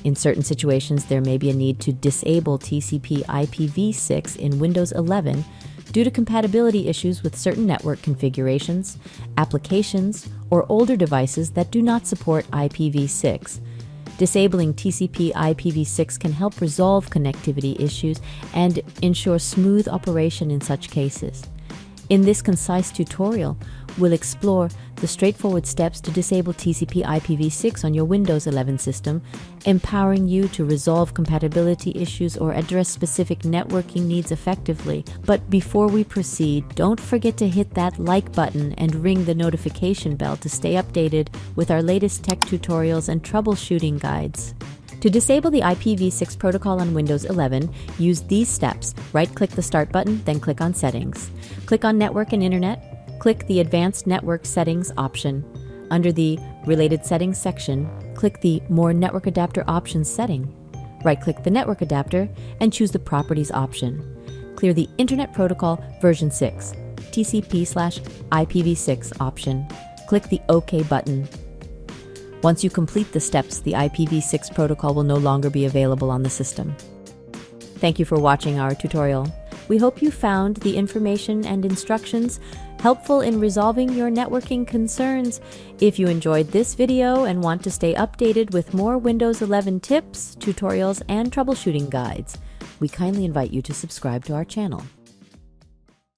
In certain situations, there may be a need to disable TCP IPv6 in Windows 11 due to compatibility issues with certain network configurations, applications, or older devices that do not support IPv6. Disabling TCP IPv6 can help resolve connectivity issues and ensure smooth operation in such cases. In this concise tutorial, we'll explore the straightforward steps to disable TCP IPv6 on your Windows 11 system, empowering you to resolve compatibility issues or address specific networking needs effectively. But before we proceed, don't forget to hit that like button and ring the notification bell to stay updated with our latest tech tutorials and troubleshooting guides. To disable the IPv6 protocol on Windows 11, use these steps. Right-click the Start button, then click on Settings. Click on Network and Internet. Click the Advanced Network Settings option. Under the Related Settings section, click the More Network Adapter Options setting. Right-click the network adapter and choose the Properties option. Clear the Internet Protocol version 6, TCP/IPv6 option. Click the OK button. Once you complete the steps, the IPv6 protocol will no longer be available on the system. Thank you for watching our tutorial. We hope you found the information and instructions helpful in resolving your networking concerns. If you enjoyed this video and want to stay updated with more Windows 11 tips, tutorials, and troubleshooting guides, we kindly invite you to subscribe to our channel.